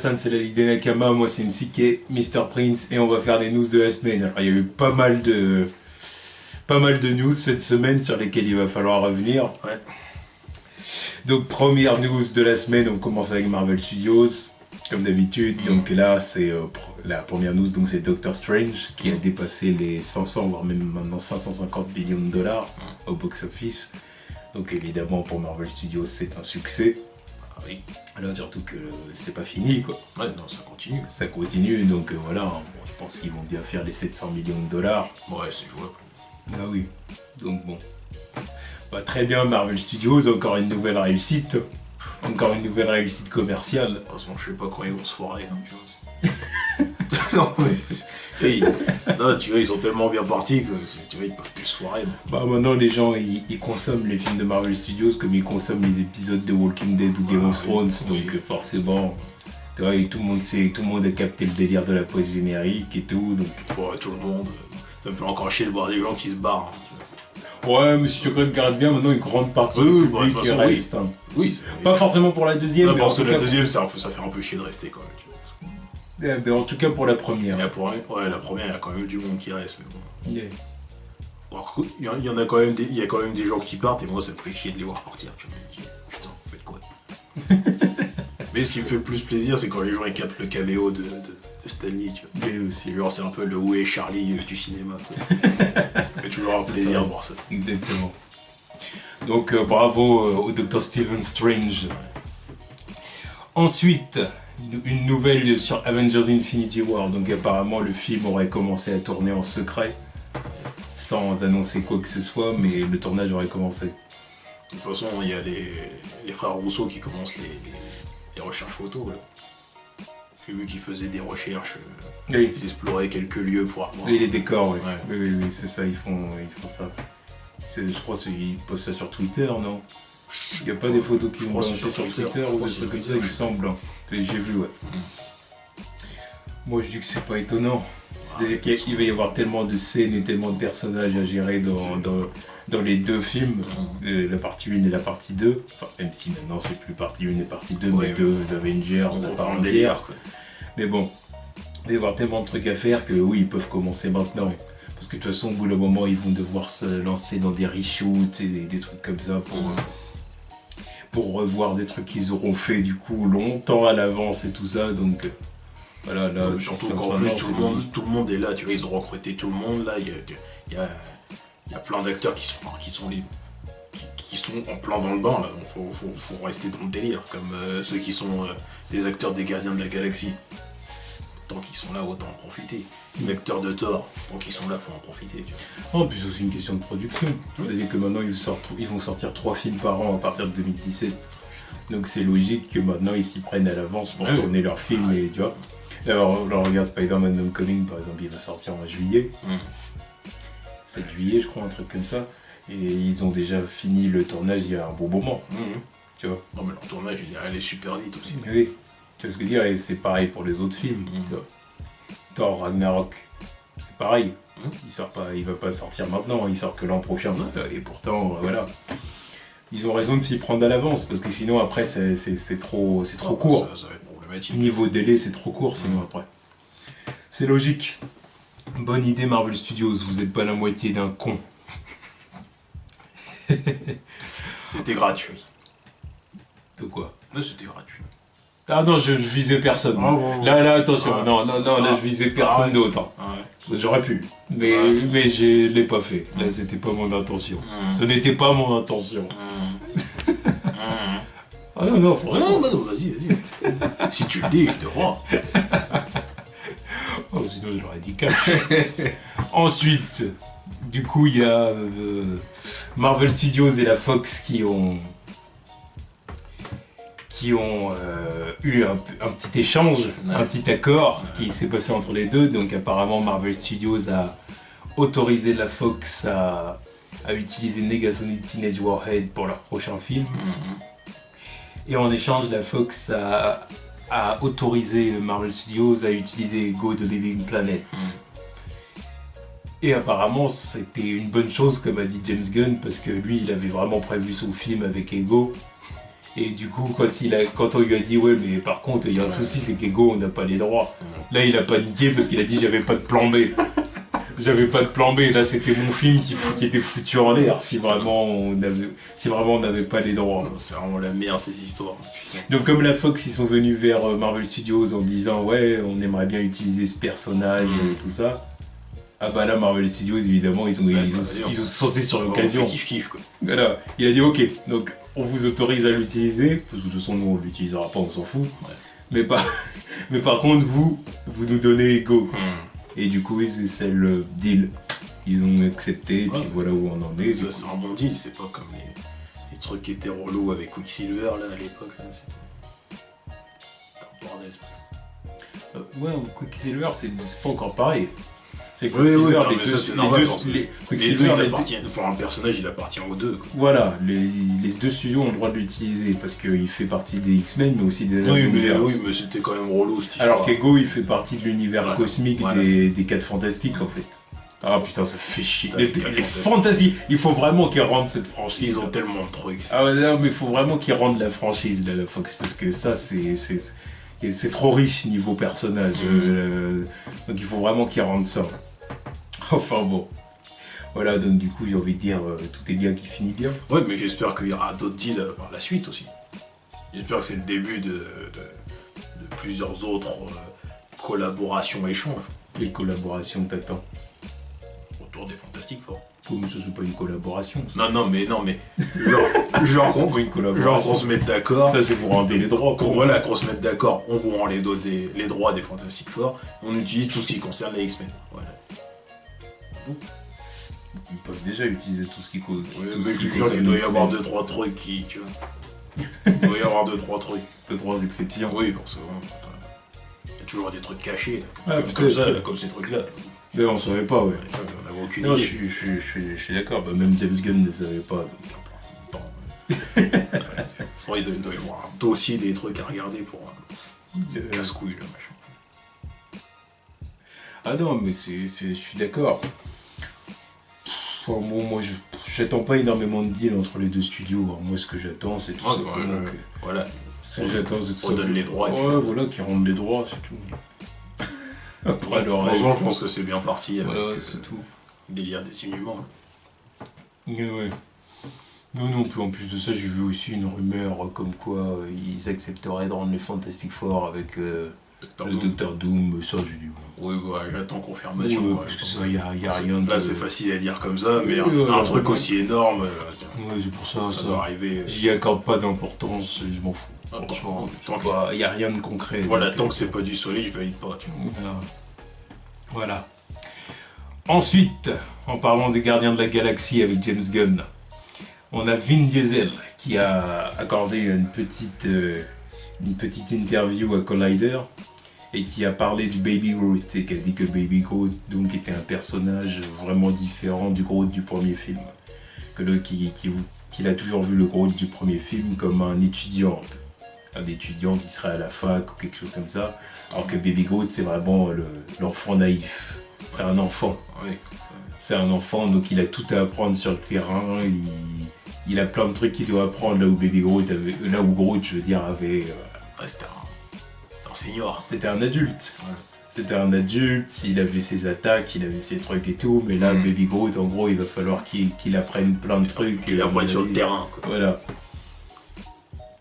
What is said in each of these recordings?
Hassan, c'est la Ligue des Nakama, moi c'est Nsike, Mr Prince, et on va faire des news de la semaine. Alors il y a eu pas mal de news cette semaine sur lesquelles il va falloir revenir. Ouais. Donc première news de la semaine, on commence avec Marvel Studios, comme d'habitude. Donc là c'est la première news, donc c'est Doctor Strange qui a dépassé les 500, voire même maintenant 550 millions de dollars au box-office. Donc évidemment pour Marvel Studios c'est un succès. Ah oui. Alors surtout que c'est pas fini quoi. Ouais, non, ça continue. Ça continue, donc voilà, bon, je pense qu'ils vont bien faire les 700 millions de dollars. Ouais, c'est jouable. Ah oui, donc bon. Bah, très bien Marvel Studios, encore une nouvelle réussite. Encore une nouvelle réussite commerciale. Heureusement, je sais pas quand ils vont se foirer. Hein, tu vois. Non, mais non, tu vois, ils sont tellement bien partis que tu vois, ils peuvent plus se foirer. Bah maintenant les gens ils consomment les films de Marvel Studios comme ils consomment les épisodes de Walking Dead ou Game of Thrones, donc forcément, tu vois, et tout le monde a capté le délire de la pause générique et tout, donc. Ouais, tout le monde. Ça me fait encore chier de voir des gens qui se barrent. Hein, tu vois. Ouais, mais si tu regardes bien, maintenant une grande partie du public qui reste. Hein. Oui, pas forcément pour la deuxième, non, mais parce que la deuxième, ça fait un peu chier de rester quand même. Tu vois. Mais en tout cas pour la première. La première, il y a quand même du monde qui reste, mais bon. Yeah. Alors, il y en a quand même il y a quand même des gens qui partent et moi ça me fait chier de les voir partir. Tu vois. Putain, vous faites quoi? Mais ce qui me fait le plus plaisir, c'est quand les gens ils captent le caméo de Stanley, tu vois. Et aussi. Genre, c'est un peu le Où est Charlie du cinéma. C'est toujours un plaisir de voir ça. Exactement. Donc bravo au Dr Stephen Strange. Ensuite, une nouvelle sur Avengers Infinity War. Donc apparemment le film aurait commencé à tourner en secret, sans annoncer quoi que ce soit, mais le tournage aurait commencé. De toute façon, il y a les frères Rousseau qui commencent les recherches photos. Là. J'ai vu qu'ils faisaient des recherches, Oui. ils exploraient quelques lieux pour avoir... Oui, les décors, oui. Ouais. Oui, c'est ça, ils font ça. Je crois qu'ils postent ça sur Twitter, non? Il n'y a pas des photos qui vont balancer sur Twitter ou des trucs comme ça, il me semble. J'ai vu, ouais. Moi, je dis que c'est pas étonnant. C'est-à-dire qu'il va y avoir tellement de scènes et tellement de personnages à gérer dans les deux films, la partie 1 et la partie 2. Enfin, même si maintenant c'est plus partie 1 et partie 2, mais deux Avengers à part entière. Mais bon, il va y avoir tellement de trucs à faire que oui, ils peuvent commencer maintenant. Parce que de toute façon, au bout d'un moment, ils vont devoir se lancer dans des reshoots et des trucs comme ça pour revoir des trucs qu'ils auront fait du coup longtemps à l'avance et tout ça. Donc voilà, là, surtout qu'en plus tout le monde est là, tu vois, ils ont recruté tout le monde là, il y a plein d'acteurs qui sont en plein dans le bain là, donc faut rester dans le délire, comme ceux qui sont des acteurs des Gardiens de la Galaxie. Tant qu'ils sont là, autant en profiter. Les acteurs de Thor, tant qu'ils sont là, faut en profiter. Tu vois. En plus, c'est une question de production. C'est-à-dire que maintenant, ils vont sortir 3 films par an à partir de 2017. Donc c'est logique que maintenant, ils s'y prennent à l'avance pour tourner leurs films. Et, tu vois. Alors, on regarde Spider-Man Homecoming, par exemple, il va sortir en juillet. 7 juillet, je crois, un truc comme ça. Et ils ont déjà fini le tournage il y a un bon moment. Tu vois. Non, mais leur tournage, il est allé super vite aussi. Oui. Tu vois ce que je veux dire, et c'est pareil pour les autres films. Tu vois. Thor Ragnarok, c'est pareil. Il va pas sortir maintenant, il sort que l'an prochain. Et pourtant, voilà. Ils ont raison de s'y prendre à l'avance, parce que sinon après c'est trop court. Ça va être problématique. Niveau délai, c'est trop court sinon après. C'est logique. Bonne idée Marvel Studios, vous êtes pas la moitié d'un con. C'était gratuit. De quoi? Non, c'était gratuit. Ah non, je visais personne. Là, attention, non, là, je visais personne d'autre. J'aurais pu, mais je l'ai pas fait. Là, c'était pas mon intention. Ce n'était pas mon intention. Ah non, faut non, vas-y. Si tu le dis, je te crois. Oh, sinon, je l'aurais dit cash. Ensuite, du coup, il y a Marvel Studios et la Fox qui ont eu un petit échange, un petit accord qui s'est passé entre les deux. Donc apparemment Marvel Studios a autorisé la Fox à utiliser Negasonic Teenage Warhead pour leur prochain film. Et en échange, la Fox a autorisé Marvel Studios à utiliser Ego de Living Planet. Et apparemment c'était une bonne chose comme a dit James Gunn, parce que lui il avait vraiment prévu son film avec Ego. Et du coup, quand on lui a dit ouais, mais par contre, il y a un souci, c'est qu'Ego, on n'a pas les droits. Là, il a paniqué parce qu'il a dit j'avais pas de plan B. J'avais pas de plan B. Là, c'était mon film qui était foutu en l'air si vraiment on n'avait pas les droits. C'est vraiment la merde ces histoires. Putain. Donc comme la Fox, ils sont venus vers Marvel Studios en disant ouais, on aimerait bien utiliser ce personnage et tout ça. Ah bah là, Marvel Studios, évidemment, ils ont sauté sur l'occasion. Kiff quoi. Voilà, il a dit ok, donc on vous autorise à l'utiliser, parce que de toute façon nous on l'utilisera pas, on s'en fout. Ouais. Mais par contre vous nous donnez Ego. Et du coup c'est le deal. Ils ont accepté, et puis voilà où on en est. Ça c'est un bon deal, c'est pas comme les trucs qui étaient relous avec Quicksilver là à l'époque. C'était un bordel. Ouais, Quicksilver c'est pas encore pareil. C'est Quicksilver, les deux appartiennent. Enfin, un personnage il appartient aux deux. Quoi. Voilà, les deux studios ont le droit de l'utiliser parce qu'il fait partie des X-Men mais aussi des oui, mais c'était quand même relou cette histoire. Alors qu'Ego il fait partie de l'univers cosmique des 4 Fantastiques en fait. Ah putain, ça fait chier. Les Fantasy, il faut vraiment qu'ils rendent cette franchise. Ils ont tellement de trucs. Ah ouais, non, mais il faut vraiment qu'ils rendent la franchise de la Fox parce que ça c'est trop riche niveau personnage. Donc il faut vraiment qu'ils rendent ça. Enfin bon. Voilà, donc du coup j'ai envie de dire tout est bien qui finit bien. Ouais, mais j'espère qu'il y aura d'autres deals par la suite aussi. J'espère que c'est le début de plusieurs autres collaborations, échanges. Quelle collaboration t'attends? Autour des Fantastic Four. Comme ça c'est pas une collaboration. Ça. Non mais genre qu'on se mette d'accord. Ça c'est vous rendez les droits. Voilà, qu'on se mette d'accord, on vous rend les droits des Fantastic Four, on utilise tout ce qui concerne les X-Men. Voilà. Ils peuvent déjà utiliser tout ce qui cause. Oui, mais je suis sûr qu'il doit y avoir 2-3 trucs qui. Tu vois. Il doit y avoir 2-3 trucs. 2-3 exceptions. Oui, parce que. Il y a toujours des trucs cachés, là, comme ça, là, comme ces trucs-là. Mais on savait pas, ouais. On n'avait aucune idée. Je suis d'accord, bah, même James Gunn ne savait pas. Il doit y avoir un dossier des trucs à regarder pour casse-couille, là, machin. Ah non, mais je suis d'accord. Enfin, moi, j'attends pas énormément de deals entre les deux studios. Alors, moi, ce que j'attends, c'est tout simplement que... Voilà. Ce que j'attends, c'est tout ça. On donne les droits. Ouais, voilà, qu'ils rendent les droits, c'est tout. Après, le reste... je pense que c'est bien parti avec c'est tout. Délire des inhumains. Ouais. Non, en plus de ça, j'ai vu aussi une rumeur comme quoi ils accepteraient de rendre les Fantastic Four avec... le Docteur Doom, ça j'ai dit. Oui, ouais, j'attends confirmation. Parce que ça, y a rien de... Là, c'est facile à dire comme ça, mais un truc aussi énorme. Ouais, c'est pour ça doit arriver. J'y accorde pas d'importance, je m'en fous. Franchement, il n'y a rien de concret. Voilà, tant que c'est pas du solide, je valide pas. Tu vois. Voilà. Ensuite, en parlant des Gardiens de la Galaxie avec James Gunn, on a Vin Diesel qui a accordé une petite interview à Collider et qui a parlé du Baby Groot et qui a dit que Baby Groot donc était un personnage vraiment différent du Groot du premier film. Qu'il a toujours vu le Groot du premier film comme un étudiant qui serait à la fac ou quelque chose comme ça, alors que Baby Groot c'est vraiment l'enfant naïf. C'est un enfant. Oui. C'est un enfant, donc il a tout à apprendre sur le terrain. Il a plein de trucs qu'il doit apprendre là où Groot, je veux dire, avait... C'était un senior. C'était un adulte. Ouais. C'était un adulte, il avait ses attaques, il avait ses trucs et tout, mais là, Baby Groot, en gros, il va falloir qu'il apprenne plein de trucs. Qu'il apprenne sur le terrain, quoi. Voilà.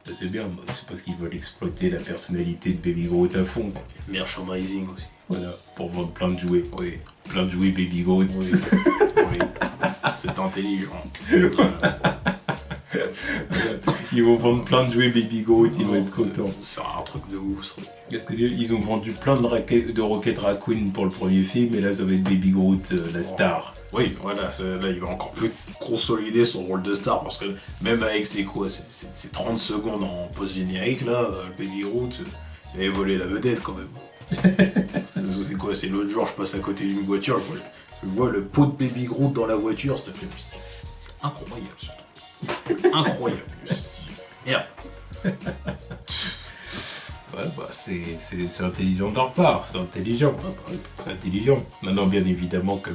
Ça, c'est bien, c'est parce qu'ils veulent exploiter la personnalité de Baby Groot à fond. Merchandising aussi. Voilà, pour vendre plein de jouets. Oui. Plein de jouets Baby Groot. Oui. Oui. C'est intelligent. Ils vont vendre plein de jouets Baby Groot, ils vont être contents. C'est un truc de ouf, ça. Ils ont vendu plein de Rocket Raccoon pour le premier film, et là ça va être Baby Groot, la star. Oui, voilà, là il va encore plus consolider son rôle de star, parce que même avec ces 30 secondes en post-générique, là, Baby Groot, il avait volé la vedette quand même. C'est quoi? C'est l'autre jour, je passe à côté d'une voiture, je vois le pot de Baby Groot dans la voiture, c'est incroyable surtout. Incroyable. Merde. Ouais, bah c'est intelligent de leur part, c'est intelligent. C'est intelligent. Maintenant, bien évidemment que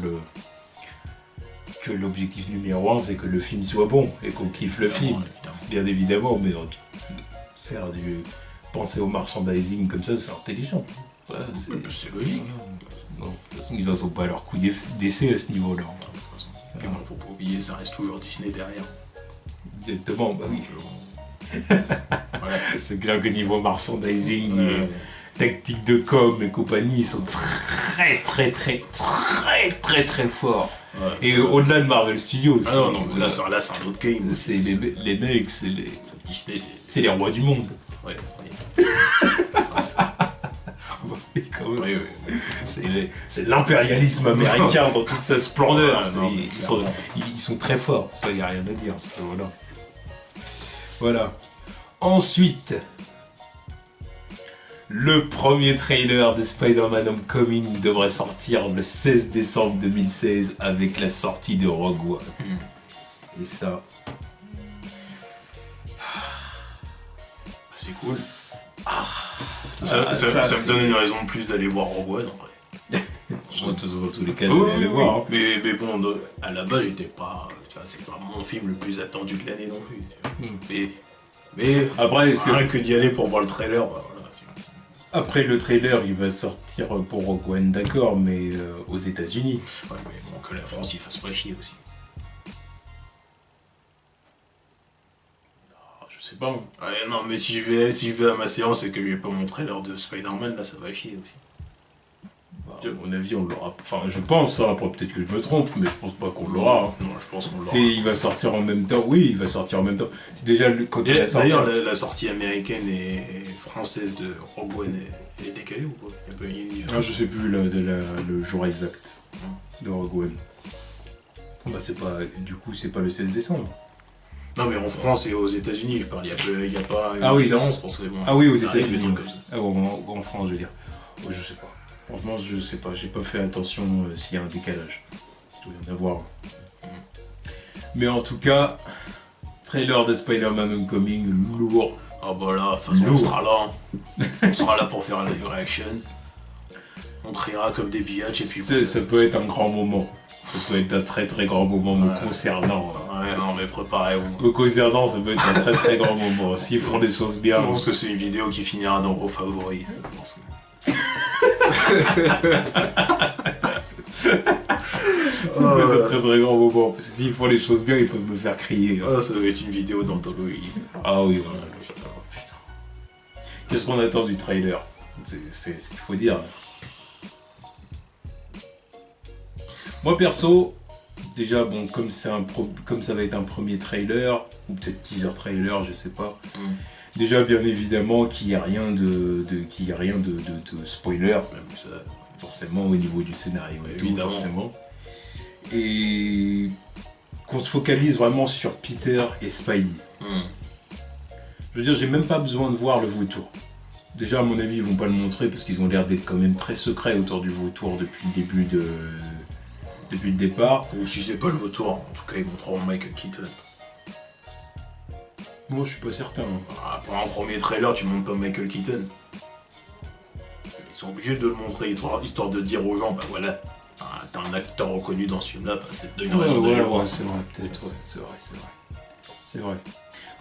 l'objectif numéro 1, c'est que le film soit bon et qu'on kiffe le film. Bien évidemment, mais penser au merchandising comme ça, c'est intelligent. Ouais, c'est logique. Non, de toute façon, ils n'en sont pas à leur coup d'essai à ce niveau-là. Puis bon, faut pas oublier, ça reste toujours Disney derrière. Exactement, bah oui. Voilà. C'est clair que niveau merchandising, tactique de com et compagnie, ils sont très forts. Ouais, et au-delà de Marvel Studios, là c'est un autre game. C'est les mecs, Disney, c'est les rois du monde. Ouais. Oui. C'est l'impérialisme américain dans toute sa splendeur. Ils sont très forts, ça y a rien à dire. Voilà. Ensuite, le premier trailer de Spider-Man Homecoming devrait sortir le 16 décembre 2016 avec la sortie de Rogue One. Et ça... c'est cool. Ça me donne une raison de plus d'aller voir Rogue One en vrai. Dans tous les cas, d'aller voir. Mais bon, à la base, j'étais pas. Tu vois, c'est pas mon film le plus attendu de l'année non plus. Mais après, rien que d'y aller pour voir le trailer, bah voilà. Tu vois. Après le trailer, il va sortir pour Rogue One, d'accord, mais aux États-Unis. Ouais, mais bon, que la France il fasse pas chier aussi. Je sais pas. Ouais, non, mais si je vais à ma séance et que j'ai pas mon trailer de Spider-Man, là ça va chier aussi. À mon avis, on l'aura. Enfin, je pense, hein, après peut-être que je me trompe, mais je pense pas qu'on l'aura. Non, je pense qu'on l'aura. Il va sortir en même temps. Oui, il va sortir en même temps. C'est déjà quand il va sortir. D'ailleurs, la sortie américaine et française de Rogue One elle est décalée ou quoi? Il y a pas une différence. Je sais plus le jour exact de Rogue One. Bah, du coup, c'est pas le 16 décembre. Non, mais en France et aux États-Unis, je parle. Il n'y a pas une différence parce que bon. Oui, aux États-Unis. En France, je veux dire. Je sais pas. Franchement, je sais pas, j'ai pas fait attention s'il y a un décalage. Il doit y en avoir. Mais en tout cas, trailer de Spider-Man Homecoming, lourd. Ah bah là, de toute façon, on sera là. On sera là pour faire un live reaction. On criera comme des biatchs et puis... Ça peut être un grand moment. Ça peut être un très très grand moment me concernant. Ouais, non mais préparez-vous. Me concernant, ça peut être un très très grand moment. S'ils font les choses bien... Je pense que c'est une vidéo qui finira dans vos favoris. Ça peut être un très très grand moment, parce que s'ils font les choses bien, ils peuvent me faire crier. Ça va être une vidéo d'anthologie. Ah oui, voilà, putain. Qu'est-ce qu'on attend du trailer? C'est ce qu'il faut dire. Moi perso, déjà bon, comme ça va être un premier trailer, ou peut-être teaser trailer, je sais pas. Déjà, bien évidemment, qu'il n'y a rien de spoiler, même ça, forcément, au niveau du scénario et tout, forcément. Et qu'on se focalise vraiment sur Peter et Spidey. Je veux dire, j'ai même pas besoin de voir le vautour. Déjà, à mon avis, ils vont pas le montrer parce qu'ils ont l'air d'être quand même très secrets autour du vautour depuis le départ. Ou si c'est pas le vautour, en tout cas, ils montreront Michael Keaton. Moi, je suis pas certain. Pour un premier trailer, tu montres pas Michael Keaton. Ils sont obligés de le montrer, histoire de dire aux gens, bah voilà, t'as un acteur reconnu dans ce film-là, c'est une raison de le voir. C'est vrai, peut-être, c'est vrai.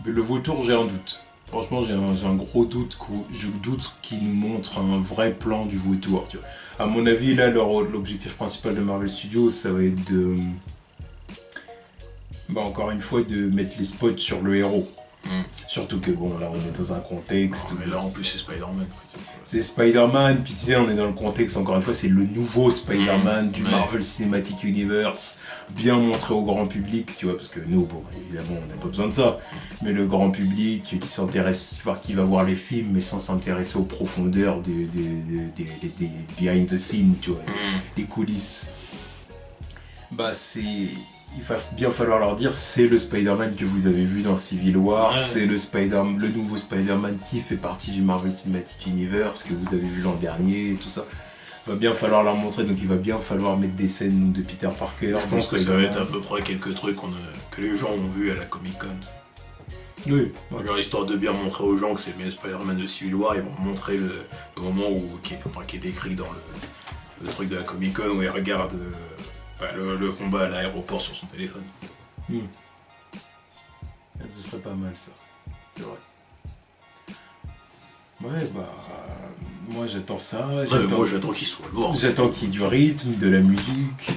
Mais le vautour, j'ai un doute. Franchement, j'ai un gros doute. Je doute qu'ils nous montrent un vrai plan du vautour. Tu vois. À mon avis, là, l'objectif principal de Marvel Studios, ça va être de... encore une fois, de mettre les spots sur le héros. Surtout que bon, là on est dans un contexte. Mais là en plus c'est Spider-Man. C'est Spider-Man, puis tu sais, on est dans le contexte, encore une fois, c'est le nouveau Spider-Man du Marvel Cinematic Universe, bien montré au grand public, tu vois, parce que nous, bon, évidemment, on n'a pas besoin de ça, mais le grand public qui s'intéresse, qui va voir les films, mais sans s'intéresser aux profondeurs des behind the scenes, tu vois, les coulisses. Il va bien falloir leur dire, c'est le Spider-Man que vous avez vu dans Civil War, c'est le nouveau Spider-Man qui fait partie du Marvel Cinematic Universe, que vous avez vu l'an dernier, et tout ça. Il va bien falloir leur montrer, donc il va bien falloir mettre des scènes de Peter Parker. Je pense que ça va être à peu près quelques trucs que les gens ont vus à la Comic-Con. Oui. Genre, histoire de bien montrer aux gens que c'est le Spider-Man de Civil War, ils vont montrer le moment qui est décrit dans le truc de la Comic-Con où ils regardent... le combat à l'aéroport sur son téléphone. Ce serait pas mal ça, c'est vrai. Ouais, bah. Moi j'attends ça. Moi j'attends qu'il soit lourd. J'attends qu'il y ait du rythme, de la musique.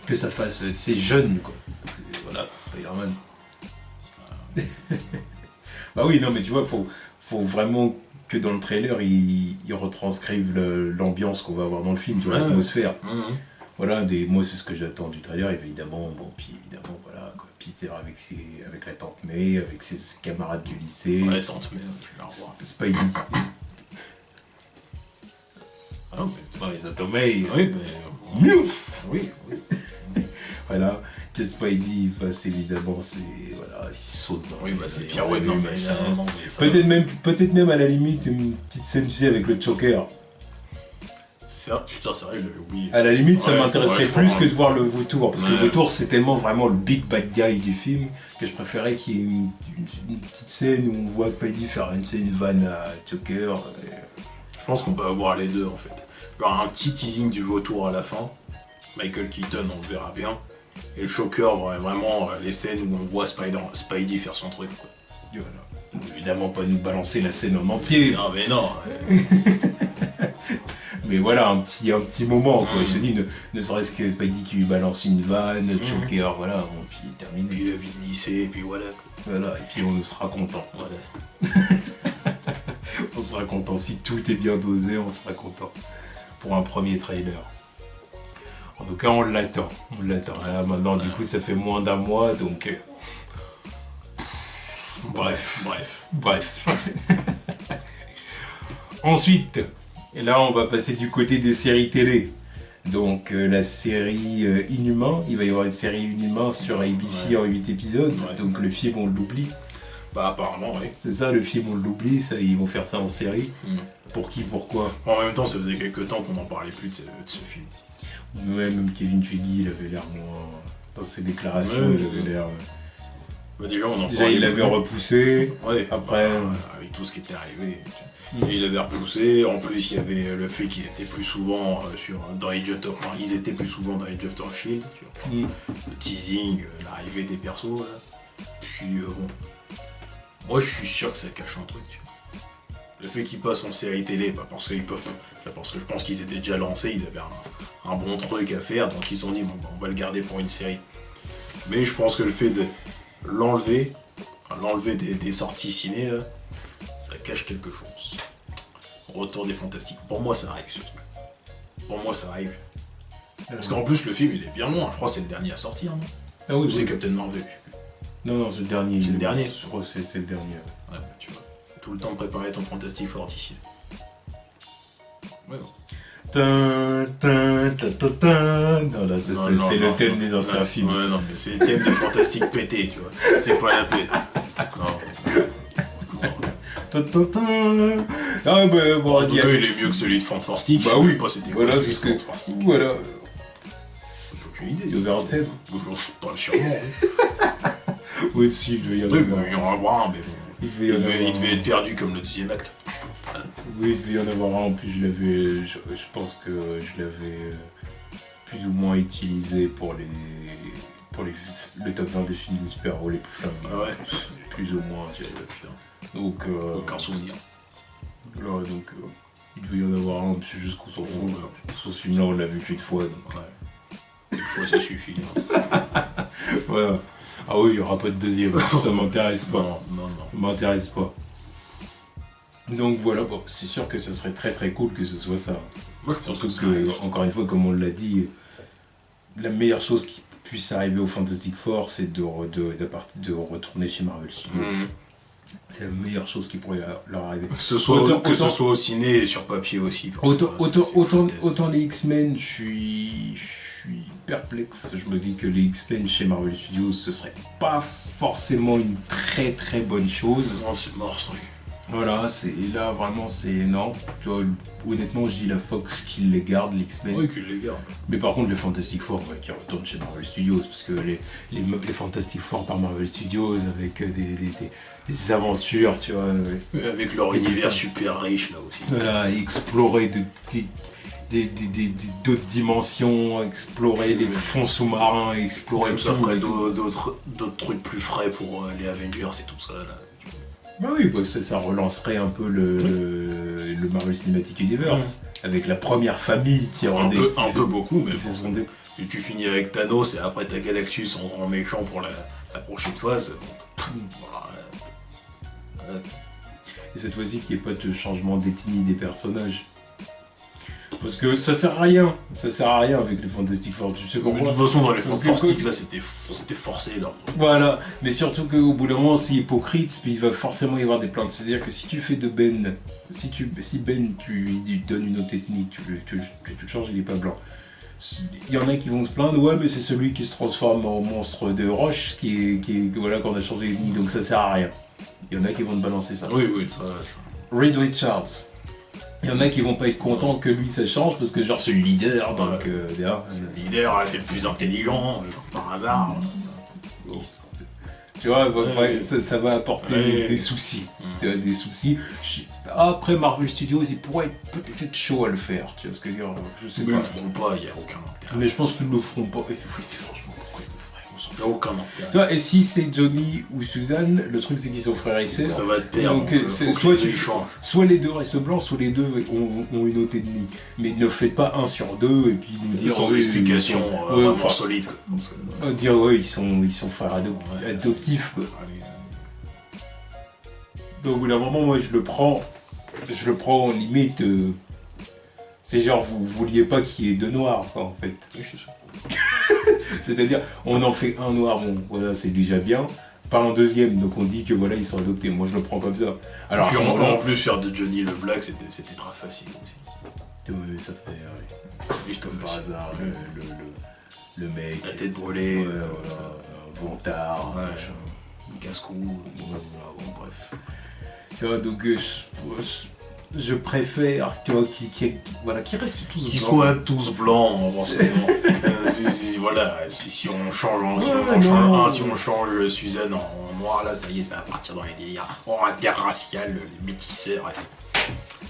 Que ça fasse. C'est jeune, quoi. Voilà, Spider-Man. Bah oui, non, mais tu vois, faut vraiment que dans le trailer, ils retranscrivent l'ambiance qu'on va avoir dans le film, tu vois, l'atmosphère. Voilà, moi c'est ce que j'attends du trailer, évidemment. Bon, puis évidemment, voilà, quoi. Peter avec la tante May, avec ses camarades du lycée. Ouais, tante May, tu la revois. Spidey. Ah non, mais pas les Automay. Oui, mais. Miouf. Oui. Voilà, que Spidey fasse évidemment, voilà, il saute dans oui, bah c'est pirouette dans machin. Peut-être même à la limite une petite scène, tu sais, avec le Joker. Putain, c'est vrai, j'avais oublié. À la limite, ça m'intéresserait plus que de voir le vautour, parce que le vautour, c'est tellement vraiment le big bad guy du film que je préférais qu'il y ait une petite scène où on voit Spidey faire une vanne à Joker. Je pense qu'on peut avoir les deux en fait. Alors un petit teasing du vautour à la fin. Michael Keaton, on le verra bien. Et le Shocker, vraiment les scènes où on voit Spidey faire son truc. Quoi. Et voilà. Évidemment pas nous balancer la scène en entier. Non mais non. Mais voilà, un petit moment, quoi. Je te dis, ne serait-ce que Spidey qui lui balance une vanne, Joker, voilà, bon, puis il termine. Puis la vie de lycée, et puis voilà. Quoi. Voilà, et puis on sera content. Voilà. On sera content. Si tout est bien dosé, on sera content. Pour un premier trailer. En tout cas, on l'attend. Là, maintenant, du coup, ça fait moins d'un mois, donc... Bref. Ensuite, là, on va passer du côté des séries télé. Donc, la série Inhumain. Il va y avoir une série Inhumain sur ABC en 8 épisodes. Ouais. Donc, le film, on l'oublie. Bah apparemment oui. C'est ça, le film on l'oublie, ça, ils vont faire ça en série. Pour qui, pourquoi? En même temps, ça faisait quelques temps qu'on n'en parlait plus de ce film. Ouais, même Kevin Feige, il avait l'air moins... Dans ses déclarations, il avait l'air... Bah déjà, on en déjà il l'avait repoussé, après... avec tout ce qui était arrivé. Et il avait repoussé, en plus il y avait le fait qu'il était plus souvent dans Age of... Enfin, ils étaient plus souvent dans Age of Shield, tu vois. Le teasing, l'arrivée des persos, là. Puis bon... Moi je suis sûr que ça cache un truc, tu vois. Le fait qu'ils passent en série télé, pas parce qu'ils peuvent, parce que je pense qu'ils étaient déjà lancés, ils avaient un bon truc à faire, donc ils se sont dit bon, on va le garder pour une série. Mais je pense que le fait de l'enlever des sorties ciné, là, ça cache quelque chose. Retour des Fantastiques. Pour moi ça arrive surtout. Pour moi ça arrive. Parce qu'en plus le film il est bien loin, je crois que c'est le dernier à sortir, non? Ah oui, c'est Captain Marvel. Non, c'est le dernier. C'est le dernier. Je crois que c'est le dernier. Ouais, tu vois. Tout le temps de préparer ton Fantastic Four d'ici. Ouais, bon. Non, là, c'est le thème des anciens films. Ouais, non, mais c'est le thème des Fantastiques pétés, tu vois. C'est pas la paix. Ah, bah, bon, en tout cas, il est mieux que celui de Fantastic. Bah oui, pas c'était voilà, c'est ce que. Fantastic. Voilà. J'ai aucune idée. Il y avait un thème. Je sais pas, sûrement. Oui, si, il devait y en avoir. Il y en avoir un, mais il devait être perdu comme le deuxième acte. Oui, il devait y en avoir un, en plus je pense que je l'avais plus ou moins utilisé pour le top 20 des films des super-héros les plus flingués. Ah ouais. Plus ou moins, putain. Donc, aucun souvenir. Alors, donc, il devait y en avoir un, c'est juste qu'on s'en fout. Ce film-là, on l'a vu qu'une fois. Donc. Ouais. Une fois, ça suffit. Voilà. Ah oui, il n'y aura pas de deuxième, ça m'intéresse pas. Non. Ça m'intéresse pas. Donc voilà, bon, c'est sûr que ça serait très très cool que ce soit ça. Moi, je pense surtout que, encore une fois, comme on l'a dit, la meilleure chose qui puisse arriver au Fantastic Four, c'est de retourner chez Marvel Studios. C'est la meilleure chose qui pourrait leur arriver. Que ce soit au ciné et sur papier aussi. Autant les X-Men, je suis perplexe. Je me dis que les X-Men chez Marvel Studios, ce serait pas forcément une très très bonne chose. Non, c'est mort ce truc. Voilà, là vraiment c'est non. Tu vois, honnêtement, je dis la Fox qui les garde, les X-Men. Oui, qu'ils les garde. Mais par contre, les Fantastic Four qui retournent chez Marvel Studios, parce que les Fantastic Four par Marvel Studios avec des aventures, tu vois. Avec leur univers super riche là aussi. Voilà, explorer d'autres dimensions, explorer les fonds sous-marins, explorer tout. Ça ferait d'autres trucs plus frais pour les Avengers et tout ça là. Bah oui, bah ça relancerait un peu le Marvel Cinematic Universe, avec la première famille qui rendait... Un peu beaucoup, mais fait son dé... tu finis avec Thanos et après t'as Galactus en grand méchant pour la prochaine phase. Voilà. Et cette fois-ci qu'il n'y ait pas de changement d'ethnie des personnages. Parce que ça sert à rien avec les Fantastic Four, tu sais De pourquoi. toute façon, dans les Fantastiques, là, c'était forcé l'ordre. Voilà, mais surtout qu'au bout d'un moment, c'est hypocrite, puis il va forcément y avoir des plaintes. C'est-à-dire que si tu fais de Ben, si Ben, tu lui donnes une autre ethnie, tu le changes, il n'est pas blanc. Il y en a qui vont se plaindre, ouais, mais c'est celui qui se transforme en monstre de roche voilà, qu'on a changé d'ethnie, donc ça sert à rien. Il y en a qui vont te balancer ça. Oui, ça. Reed Richards. Il y en a qui vont pas être contents que lui ça change parce que genre c'est le leader, donc c'est le leader, c'est le plus intelligent, par hasard. Tu vois, ça va apporter des soucis. Des soucis. Après Marvel Studios, ils pourraient être peut-être chaud à le faire, tu vois ce que je veux dire. Je sais mais pas. ils le feront pas, il n'y a aucun intérêt. Mais je pense qu'ils le feront pas. Et franchement, pourquoi ils le feraient? On s'en Il n'y a fout. aucun intérêt. Tu vois, et si c'est Johnny ou Suzanne, le truc c'est qu'ils sont frères et sœurs. Ça va te perdre. Donc, soit les deux restent blancs, soit les deux ont une autre ethnie. Mais ne faites pas un sur deux et puis nous dire. Sans explication vraiment solide. Dire ouais, ils sont frères adoptifs. Quoi. Donc, au bout d'un moment, moi je le prends en limite. C'est genre, vous vouliez pas qu'il y ait deux noirs, quoi, en fait. Oui, c'est ça. C'est-à-dire, on en fait un noir, bon, voilà, c'est déjà bien. Pas un deuxième, donc on dit que voilà, ils sont adoptés. Moi, je le prends comme ça. Alors, puis, en plus, faire de Johnny le Black, c'était très facile aussi. Oui, ça fait. Juste comme par hasard, le mec. La tête brûlée. Voilà, vantard, casse-cou. Voilà, bon, bref. Tu vois, donc je préfère, tu vois, qu'ils restent tous blancs. Qu'ils soient tous blancs, en ce moment. Voilà, si on change, si on change Suzanne en noir, là, ça y est, ça va partir dans les délires. Interracial, les métisseurs.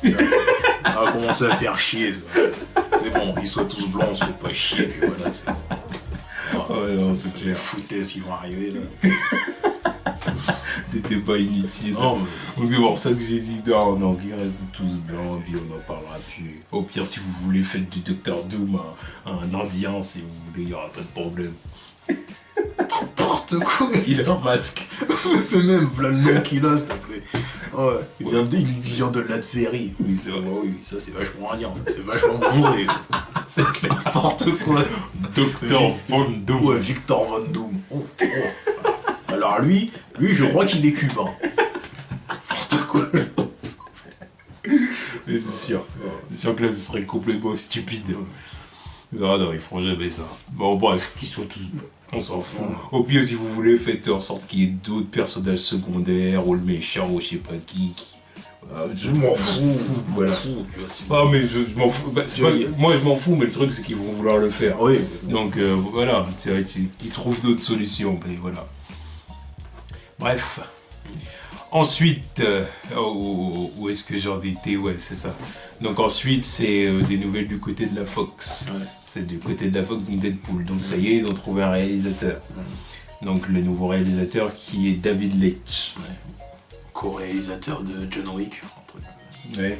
On va commencer à faire chier. C'est bon, ils soient tous blancs, on se fait pas chier, puis voilà, c'est. Non, c'est clair. Les foutaises qui vont arriver, là. Des débats inutiles. Non, donc c'est pour ça que j'ai dit non, qu'ils restent tous blancs, puis on n'en parlera plus. Au pire, si vous voulez, faites du Dr Doom un Indien, si vous voulez, il n'y aura pas de problème. N'importe quoi. Il a un masque. Fais même, voilà le nom qu'il a, s'il te plaît. Ouais. Il vient de Latverie. Oui, c'est vrai. Oui, ça c'est vachement indien, ça c'est vachement bronzé. C'est clair. N'importe quoi. Dr Von Doom. Ouais, Victor Von Doom. Alors lui, je crois qu'il est cubain. N'importe quoi. Mais c'est sûr. C'est sûr que là, ce serait complètement stupide. Non, ils feront jamais ça. Bon, bref, qu'ils soient tous blancs. On s'en fout. Au pire, si vous voulez, faites en sorte qu'il y ait d'autres personnages secondaires, ou le méchant, ou je sais pas qui. Je m'en fous. Voilà. Ah, mais je m'en fous. Moi, je m'en fous, mais le truc, c'est qu'ils vont vouloir le faire. Oui. Donc, voilà. C'est vrai qu'ils trouvent d'autres solutions. Mais voilà. Bref. Ensuite, où est-ce que j'en étais? Ouais, c'est ça. Donc ensuite, c'est des nouvelles du côté de la Fox. Ouais. C'est du côté de la Fox, donc Deadpool. Donc ça y est, ils ont trouvé un réalisateur. Donc le nouveau réalisateur qui est David Leitch. Ouais. Co-réalisateur de John Wick. Ouais.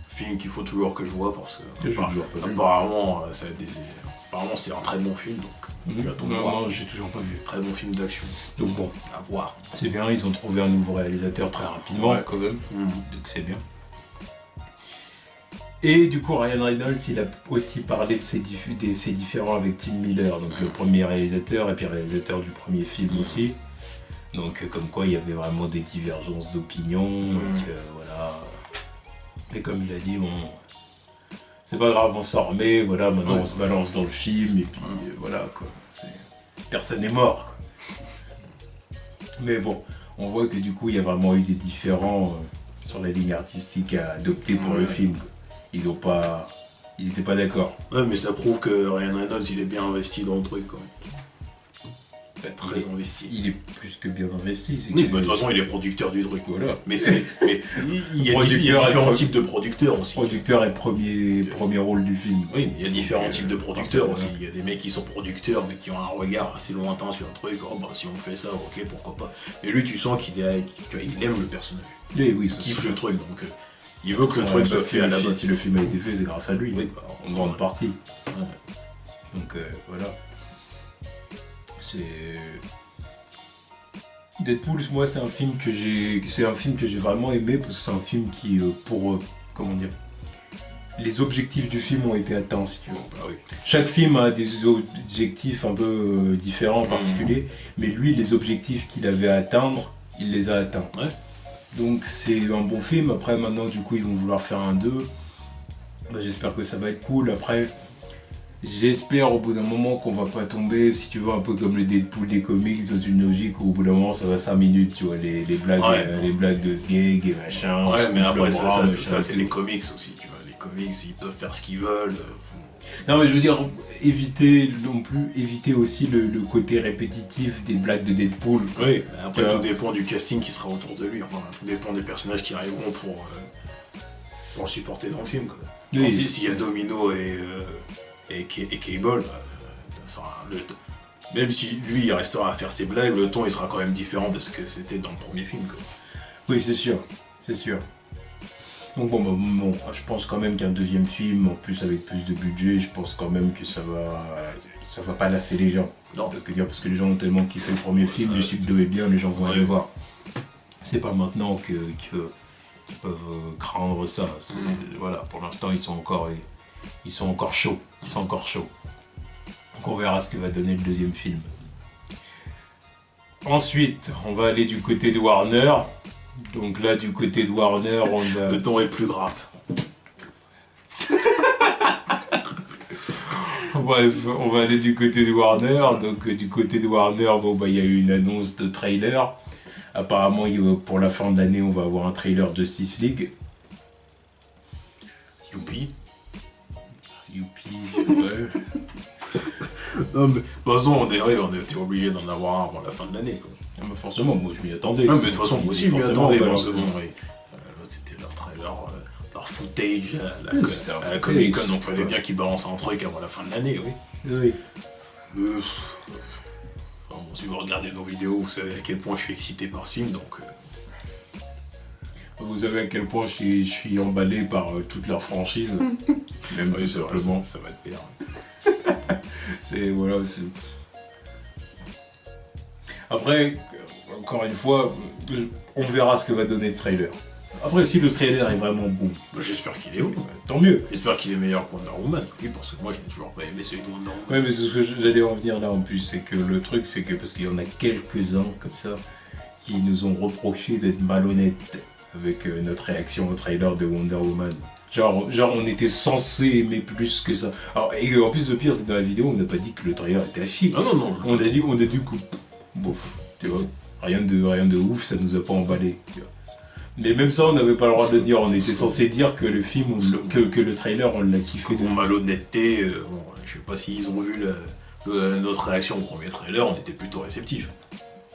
Film qu'il faut toujours que je vois parce que apparemment, apparemment c'est un très bon film. Donc non, j'ai toujours pas vu. Très bon film d'action. Donc bon, à voir. C'est bien, ils ont trouvé un nouveau réalisateur très rapidement quand même. Donc c'est bien. Et du coup, Ryan Reynolds, il a aussi parlé de ses différends avec Tim Miller, donc le premier réalisateur et puis réalisateur du premier film aussi. Donc comme quoi il y avait vraiment des divergences d'opinion. Voilà. Et comme il a dit, c'est pas grave, on s'en remet, voilà, maintenant on se balance dans le film, et puis voilà, quoi. Personne n'est mort, quoi. Mais bon, on voit que du coup, il y a vraiment eu des différends sur la ligne artistique à adopter pour le film, quoi. Ils étaient pas d'accord. Ouais, mais ça prouve que Ryan Reynolds, il est bien investi dans le truc, quoi. va être très investi. Il est plus que bien investi. Oui, de toute façon, il est producteur du truc. Voilà. Mais il y a différents types de producteurs aussi. Producteur et premier rôle du film. Oui, il y a différents types de producteurs aussi. Il y a des mecs qui sont producteurs, mais qui ont un regard assez lointain sur un truc. Oh, bah, si on fait ça, ok, pourquoi pas. Et lui, tu sens qu'il aime le personnage. Oui, Il kiffe le truc, donc il veut que le truc soit fait à la base. Si le film a été fait, c'est grâce à lui, oui, en grande partie. Ouais. Donc voilà. Deadpool, moi, c'est un film que j'ai vraiment aimé parce que c'est un film qui, comment dire, les objectifs du film ont été atteints, si tu veux. Ah oui. Chaque film a des objectifs un peu différents, particuliers, mais lui, les objectifs qu'il avait à atteindre, il les a atteints. Ouais. Donc c'est un bon film. Après, maintenant, du coup, ils vont vouloir faire un 2. Bah, j'espère que ça va être cool. Après, j'espère au bout d'un moment qu'on va pas tomber, si tu veux, un peu comme le Deadpool des comics, dans une logique où au bout d'un moment ça va 5 minutes, tu vois, les blagues, les blagues de Sgeg et machin. Ouais, mais après ça c'est les comics aussi, tu vois. Les comics, ils peuvent faire ce qu'ils veulent. Non, mais je veux dire, éviter aussi le côté répétitif des blagues de Deadpool. Oui, après tout dépend du casting qui sera autour de lui, enfin, tout dépend des personnages qui arriveront pour le supporter dans le film, quoi. Oui. S'il y a Domino et Cable, même si lui il restera à faire ses blagues, le ton il sera quand même différent de ce que c'était dans le premier film, quoi. Oui, c'est sûr. Donc bon, je pense quand même qu'un deuxième film, en plus avec plus de budget, je pense quand même que ça va pas lasser les gens. Non. Parce que les gens ont tellement kiffé le premier film, le suite 2 est bien, les gens vont aller voir. C'est pas maintenant qu'ils peuvent craindre ça. Voilà, pour l'instant ils sont encore chauds. Donc on verra ce que va donner le deuxième film. Ensuite, on va aller du côté de Warner. Donc là, du côté de Warner, on a... Le ton est plus grave. Bref, on va aller du côté de Warner. Donc du côté de Warner, il y a eu une annonce de trailer. Apparemment, pour la fin de l'année, on va avoir un trailer Justice League. Youpi, ouais. Non, mais de toute façon, on était obligé d'en avoir un avant la fin de l'année, quoi. Ah, mais forcément, moi je m'y attendais. Non, mais de toute façon, moi aussi je m'y attendais. C'était leur trailer, leur footage à la Comic Con, donc il fallait bien qu'ils balancent un truc avant la fin de l'année, oui. Si vous regardez nos vidéos, vous savez à quel point je suis excité par ce film, donc... Vous savez à quel point je suis emballé par toute leur franchise, même tout simplement. Ça va être bien. Après, encore une fois, on verra ce que va donner le trailer. Après, si le trailer est vraiment bon... J'espère qu'il est bon. Tant mieux. J'espère qu'il est meilleur que Wonder Woman. Oui, parce que moi, je n'ai toujours pas aimé celui de Wonder Woman. Ouais, mais c'est ce que j'allais en venir là en plus. C'est que le truc, c'est que parce qu'il y en a quelques-uns comme ça qui nous ont reproché d'être malhonnêtes avec notre réaction au trailer de Wonder Woman. Genre, on était censé aimer plus que ça. Alors, et en plus, le pire, c'est que dans la vidéo, on n'a pas dit que le trailer était à chier. Ah non. On a dit que, bof, tu vois, rien de ouf, ça nous a pas emballé. Tu vois. Mais même ça, on n'avait pas le droit de le dire. On était censé dire que le film, que le trailer, on l'a kiffé. Pour malhonnêteté, je sais pas s'ils ont vu notre réaction au premier trailer, on était plutôt réceptifs.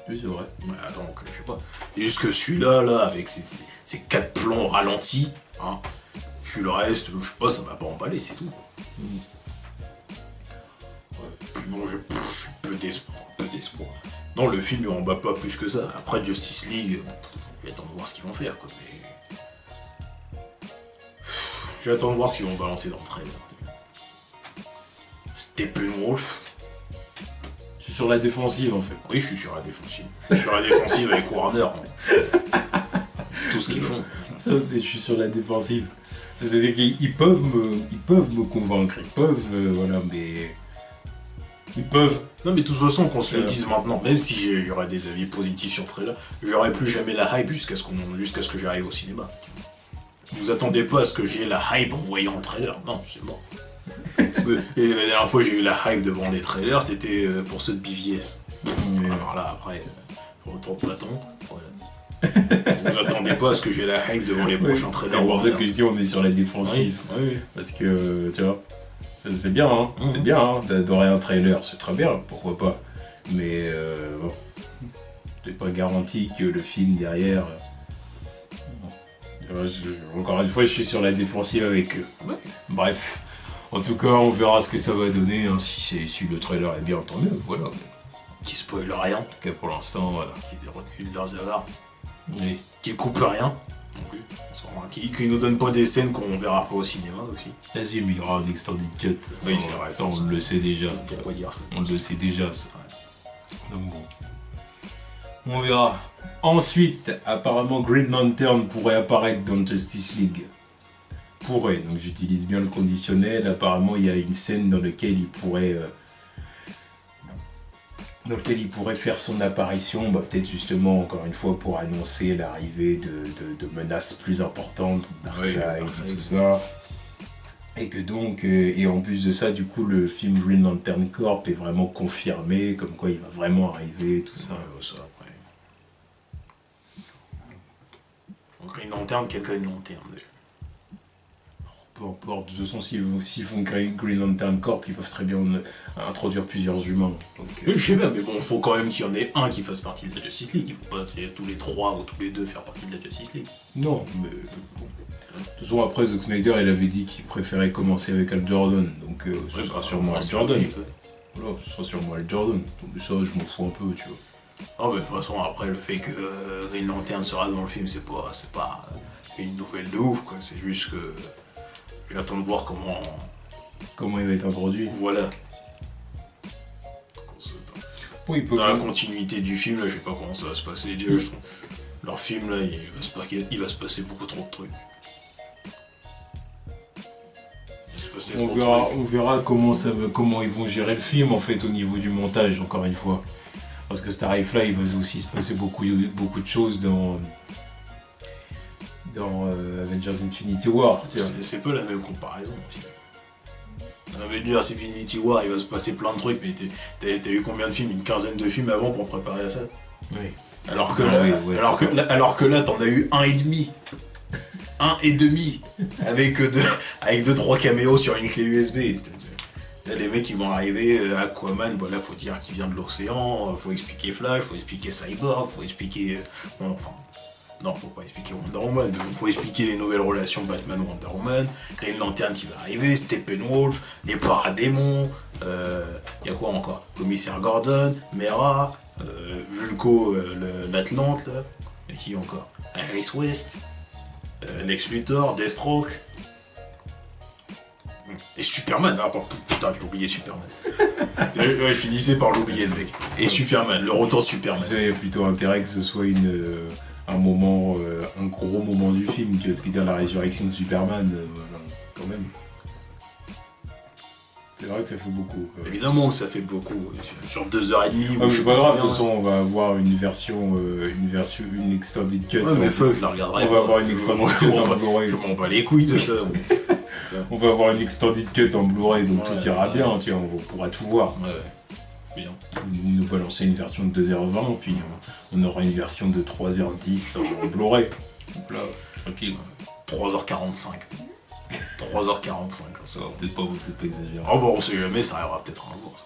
Oui, c'est vrai. Ouais, donc, je sais pas. Et juste que celui-là, là, avec ces 4 plans ralentis, hein, puis le reste, je sais pas, ça m'a pas emballé, c'est tout. Puis bon, j'ai peu d'espoir. Non, le film, il m'emballe pas plus que ça. Après Justice League, je vais attendre de voir ce qu'ils vont faire, quoi. Mais... je vais attendre de voir ce qu'ils vont balancer dans le trailer. Steppenwolf. Je suis sur la défensive, en fait. Oui, je suis sur la défensive. Je suis sur la défensive avec Warner. Tout ce qu'ils font. Ça, je suis sur la défensive. C'est-à-dire qu'ils peuvent me convaincre, voilà, mais... Ils peuvent. Non, mais de toute façon, qu'on se le dise maintenant, même si il y aurait des avis positifs sur le trailer, j'aurais plus jamais la hype jusqu'à ce que j'arrive au cinéma. Vous attendez pas à ce que j'ai la hype en voyant le trailer. Non, c'est bon. Parce que la dernière fois j'ai eu la hype devant les trailers, c'était pour ceux de BVS. Alors là, après, retour de Platon, voilà. Vous attendez pas à ce que j'ai la hype devant les prochains trailers. C'est pour ça que je dis on est sur la défensive. Oui. Parce que, tu vois, c'est bien, hein. C'est bien, hein, d'adorer un trailer, c'est très bien, pourquoi pas. Mais bon, c'est pas garanti que le film derrière. Encore une fois, je suis sur la défensive avec eux. Ouais. Bref, en tout cas, on verra ce que ça va donner. Hein, si le trailer est bien, tant mieux. Voilà. Qui spoil rien, En tout cas, pour l'instant, voilà. qui recule leurs erreurs, Oui. qui coupe rien non plus, qui nous donne pas des scènes qu'on verra pas au cinéma aussi. Vas-y, mais il y aura un extended cut. Ça, Oui, c'est vrai. Ça, on le sait déjà. Pourquoi dire ça? On le sait déjà, ça. Donc bon. On verra. Ensuite, apparemment, Green Lantern pourrait apparaître dans Justice League. Pourrait, donc j'utilise bien le conditionnel. Apparemment, il y a une scène dans laquelle il pourrait faire son apparition, peut-être justement, encore une fois, pour annoncer l'arrivée de menaces plus importantes, Darkseid, Darkseid. tout ça. Et que donc, et en plus de ça, du coup, le film Green Lantern Corp est vraiment confirmé, comme quoi il va vraiment arriver, tout ça. Ça après. Donc Green Lantern, quel Green Lantern déjà? Peu importe, de toute façon, s'ils font Green Lantern Corp, ils peuvent très bien introduire plusieurs humains. Donc, Oui, je sais bien, mais bon, il faut quand même qu'il y en ait un qui fasse partie de la Justice League. Il faut pas tous les trois ou tous les deux faire partie de la Justice League. non, mais bon. De toute façon, après, Zack Snyder, il avait dit qu'il préférait commencer avec Al Jordan, donc ce sera sûrement Al Jordan. Voilà, ce sera sûrement Al Jordan. Donc ça, je m'en fous un peu, tu vois. Ah, mais de toute façon, après, le fait que Green Lantern sera dans le film, c'est pas une nouvelle de ouf, quoi. C'est juste que j'attends de voir Comment il va être introduit. Voilà. Bon, ils peuvent... Dans la continuité du film, là, je sais pas comment ça va se passer. Déjà, je trouve, leur film, là, il va se passer beaucoup trop de trucs. On verra comment ils vont gérer le film, en fait, au niveau du montage, encore une fois. Parce que cet tarif-là, il va aussi se passer beaucoup de choses dans Avengers Infinity War. C'est peu la même comparaison aussi. Dans Avengers Infinity War, il va se passer plein de trucs, mais t'as eu combien de films? Une quinzaine de films avant pour te préparer à ça? Oui. Alors que là, t'en as eu un et demi. Un et demi. Avec deux, trois caméos sur une clé USB. Là, les mecs, ils vont arriver, Aquaman, voilà, faut dire qu'il vient de l'océan, faut expliquer Flash, faut expliquer Cyborg, faut expliquer... Bon, enfin... Non, faut pas expliquer Wonder Woman, mais faut expliquer les nouvelles relations Batman-Wonder Woman, Green Lantern qui va arriver, Steppenwolf, les paradémons, y a quoi encore? Commissaire Gordon, Mera, Vulko, l'Atlante, là, et qui encore? Iris West, Lex Luthor, Deathstroke, et Superman, ah putain, j'ai oublié Superman. Ouais, je finissais par l'oublier le mec. Et Superman, le retour de Superman. Il y a plutôt intérêt que ce soit un gros moment du film, tu vois ce qui dire la résurrection de Superman, voilà, quand même. C'est vrai que ça fait beaucoup. Évidemment que ça fait beaucoup, sur 2h30. Ah, c'est pas grave, de toute façon, on va avoir une extended cut. Ouais, mais feu, je la regarderai. On va avoir une extended cut en Blu-ray. Je m'en bats les couilles de ça. On va avoir une extended cut en Blu-ray, donc tout ira bien, tu vois, on pourra tout voir. Ouais, bien. Vous nous balancez une version de 2h20, puis on aura une version de 3h10 en Blu-ray. Donc là, tranquille. 3h45. 3h45. Ça va peut-être pas exagérer. Oh bon, on sait jamais, ça arrivera peut-être un jour, ça.